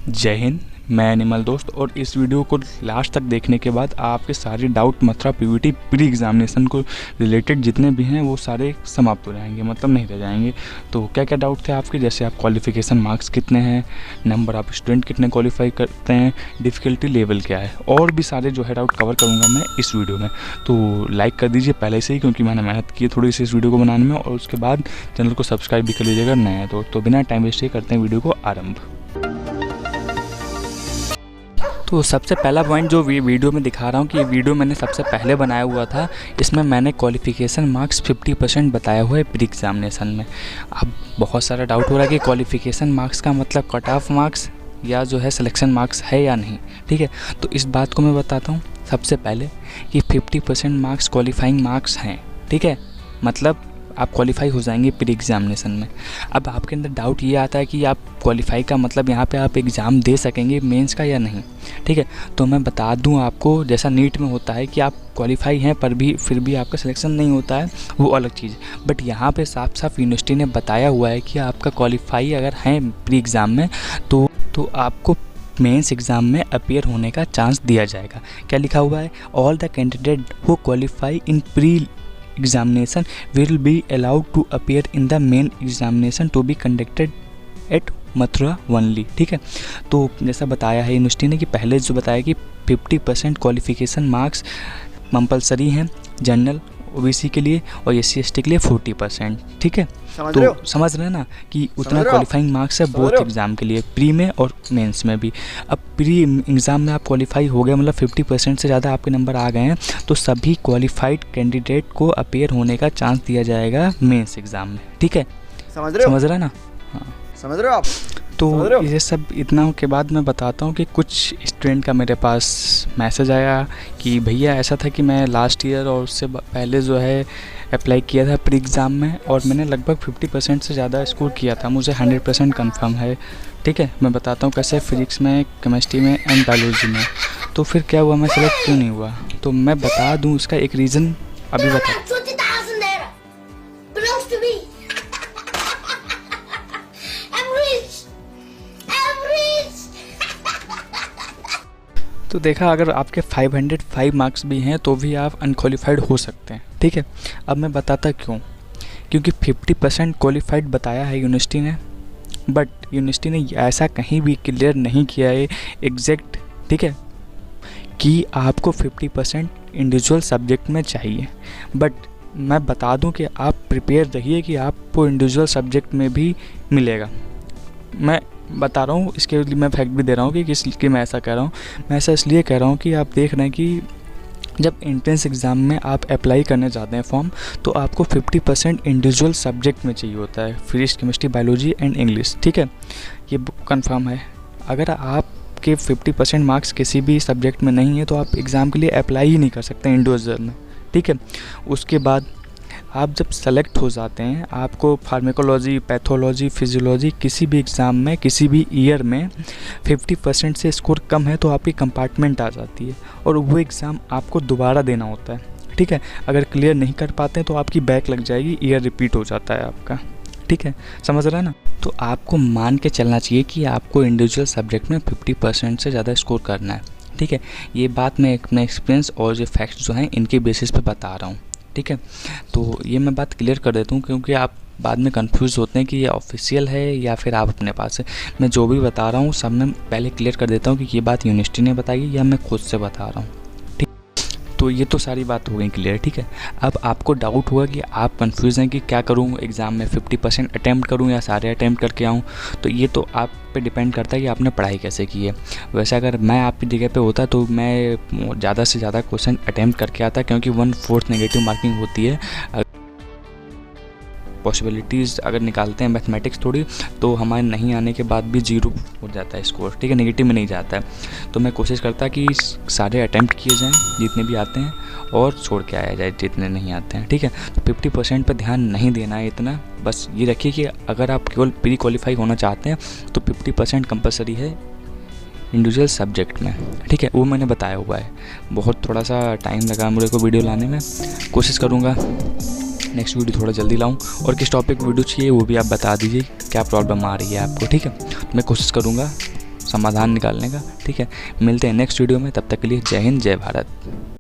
जय हिंद। मैं एनिमल दोस्त, और इस वीडियो को लास्ट तक देखने के बाद आपके सारे doubt Mathura Pvt pre examination को रिलेटेड जितने भी हैं वो सारे समाप्त हो जाएंगे, मतलब नहीं रह जाएंगे। तो क्या क्या डाउट थे आपके, जैसे आप क्वालिफिकेशन मार्क्स कितने हैं, नंबर ऑफ स्टूडेंट कितने क्वालिफाई करते हैं, डिफ़िकल्टी लेवल क्या है, और भी सारे जो है डाउट कवर करूँगा मैं इस वीडियो में। तो लाइक कर दीजिए पहले से ही, क्योंकि मैंने मेहनत की है थोड़ी सी इस वीडियो को बनाने में, और उसके बाद चैनल को सब्सक्राइब भी कर लीजिएगा नया है तो बिना टाइम वेस्ट करते हैं वीडियो को आरंभ। तो सबसे पहला पॉइंट जो वीडियो में दिखा रहा हूँ कि ये वीडियो मैंने सबसे पहले बनाया हुआ था, इसमें मैंने क्वालिफ़िकेशन मार्क्स 50% बताया हुआ है प्री एग्जामिनेशन में। अब बहुत सारा डाउट हो रहा है कि क्वालिफ़िकेशन मार्क्स का मतलब कट ऑफ मार्क्स या जो है सिलेक्शन मार्क्स है या नहीं, ठीक है। तो इस बात को मैं बताता हूँ सबसे पहले कि 50% मार्क्स क्वालिफाइंग मार्क्स हैं, ठीक है, मतलब आप क्वालिफाई हो जाएंगे प्री एग्जामिनेशन में। अब आपके अंदर डाउट ये आता है कि आप क्वालिफाई का मतलब यहाँ पे आप एग्ज़ाम दे सकेंगे मेंस का या नहीं, ठीक है। तो मैं बता दूँ आपको, जैसा नीट में होता है कि आप क्वालिफाई हैं पर भी फिर भी आपका सिलेक्शन नहीं होता है, वो अलग चीज़। बट यहाँ पे साफ साफ यूनिवर्सिटी ने बताया हुआ है कि आपका क्वालिफाई अगर है प्री एग्ज़ाम में तो आपको मेंस एग्ज़ाम में अपीयर होने का चांस दिया जाएगा। क्या लिखा हुआ है, all the candidate who qualify in pre examination will be allowed to appear in the main examination to be conducted at Mathura only, ठीक है। तो जैसा बताया है यूनिवर्सिटी ने कि पहले जो बताया कि 50% क्वालिफिकेशन मार्क्स कंपलसरी हैं जनरल ओबीसी के लिए और एससी एसटी के लिए 40%, ठीक है। तो समझ रहे हैं ना कि उतना क्वालिफाइंग मार्क्स है बोथ एग्ज़ाम के लिए, प्री में और मेंस में भी। अब प्री एग्ज़ाम में आप क्वालिफाई हो गए, मतलब 50% से ज़्यादा आपके नंबर आ गए हैं, तो सभी क्वालिफाइड कैंडिडेट को अपीयर होने का चांस दिया जाएगा मेंस एग्ज़ाम में, ठीक है। समझ रहे हैं ना? हाँ, समझ रहे हो आप। तो ये सब इतना के बाद मैं बताता हूँ कि कुछ स्टूडेंट का मेरे पास मैसेज आया कि भैया ऐसा था कि मैं लास्ट ईयर और उससे पहले जो है अप्लाई किया था प्री एग्ज़ाम में, और मैंने लगभग 50% से ज़्यादा स्कोर किया था, मुझे 100% कंफर्म है, ठीक है। मैं बताता हूँ कैसे, फिजिक्स में, केमिस्ट्री में एंड बायोलॉजी में। तो फिर क्या हुआ, मैं सेलेक्ट क्यों नहीं हुआ, तो मैं बता दूँ उसका एक रीज़न अभी बता। तो देखा, अगर आपके 505 मार्क्स भी हैं तो भी आप अनक्वालिफाइड हो सकते हैं, ठीक है। अब मैं बताता क्योंकि 50% क्वालिफाइड बताया है यूनिवर्सिटी ने, बट यूनिवर्सिटी ने ऐसा कहीं भी क्लियर नहीं किया है एग्जैक्ट, ठीक है, कि आपको 50% इंडिविजुअल सब्जेक्ट में चाहिए। बट मैं बता दूं कि आप प्रिपेयर रहिए कि आपको इंडिविजुअल सब्जेक्ट में भी मिलेगा। मैं बता रहा हूँ, इसके लिए मैं फैक्ट भी दे रहा हूँ कि किस लिए मैं ऐसा कह रहा हूँ। मैं ऐसा इसलिए कह रहा हूँ कि आप देख रहे हैं कि जब एंट्रेंस एग्ज़ाम में आप अप्लाई करने जाते हैं फॉर्म, तो आपको 50% इंडिविजुअल सब्जेक्ट में चाहिए होता है, physics, chemistry, biology and English, ठीक है, ये कंफर्म है। अगर आपके 50% मार्क्स किसी भी सब्जेक्ट में नहीं है तो आप एग्ज़ाम के लिए अप्लाई ही नहीं कर सकते इंडिविजुअल में, ठीक है। उसके बाद आप जब सेलेक्ट हो जाते हैं, आपको फार्मेकोलॉजी, पैथोलॉजी, फिजियोलॉजी किसी भी एग्ज़ाम में किसी भी ईयर में 50% से स्कोर कम है तो आपकी कंपार्टमेंट आ जाती है, और वो एग्ज़ाम आपको दोबारा देना होता है, ठीक है। अगर क्लियर नहीं कर पाते हैं तो आपकी बैक लग जाएगी, ईयर रिपीट हो जाता है आपका, ठीक है, समझ रहे हैं ना। तो आपको मान के चलना चाहिए कि आपको इंडिविजुअल सब्जेक्ट में 50% से ज़्यादा स्कोर करना है, ठीक है। ये बात मैं अपना एक्सपीरियंस और जो फैक्ट्स जो हैं इनके बेसिस पे बता रहा हूँ, ठीक है। तो ये मैं बात क्लियर कर देता हूँ, क्योंकि आप बाद में कंफ्यूज होते हैं कि ये ऑफिशियल है या फिर आप अपने पास है। मैं जो भी बता रहा हूँ सब मैं पहले क्लियर कर देता हूँ कि ये बात यूनिवर्सिटी ने बताई या मैं खुद से बता रहा हूँ, ठीक। तो ये तो सारी बात हो गई क्लियर, ठीक है। अब आपको डाउट हुआ कि आप कंफ्यूज हैं कि क्या करूँ एग्ज़ाम में, 50% अटैम्प्ट करूँ या सारे अटैम्प्ट करके आऊँ। तो ये तो आप पे डिपेंड करता है कि आपने पढ़ाई कैसे की है। वैसे अगर मैं आपकी जगह पे होता तो मैं ज़्यादा से ज़्यादा क्वेश्चन अटैम्प्ट करके आता, क्योंकि 1/4 नेगेटिव मार्किंग होती है। पॉसिबिलिटीज़ अगर निकालते हैं मैथमेटिक्स थोड़ी, तो हमारे नहीं आने के बाद भी 0 हो जाता है स्कोर, ठीक है, नेगेटिव में नहीं जाता है। तो मैं कोशिश करता कि सारे अटैम्प्ट किए जाएं जितने भी आते हैं, और छोड़ के आया जाए जितने नहीं आते हैं, ठीक है। तो 50% पर ध्यान नहीं देना है इतना, बस ये रखिए कि अगर आप केवल प्री क्वालिफाई होना चाहते हैं तो 50% कंपलसरी है इंडिविजुअल सब्जेक्ट में, ठीक है, वो मैंने बताया हुआ है। बहुत थोड़ा सा टाइम लगा मुझे को वीडियो लाने में, कोशिश करूँगा नेक्स्ट वीडियो थोड़ा जल्दी लाऊं, और किस टॉपिक वीडियो चाहिए वो भी आप बता दीजिए, क्या प्रॉब्लम आ रही है आपको, ठीक है। मैं कोशिश करूँगा समाधान निकालने का। ठीक है, मिलते हैं नेक्स्ट वीडियो में, तब तक के लिए जय हिंद जय भारत।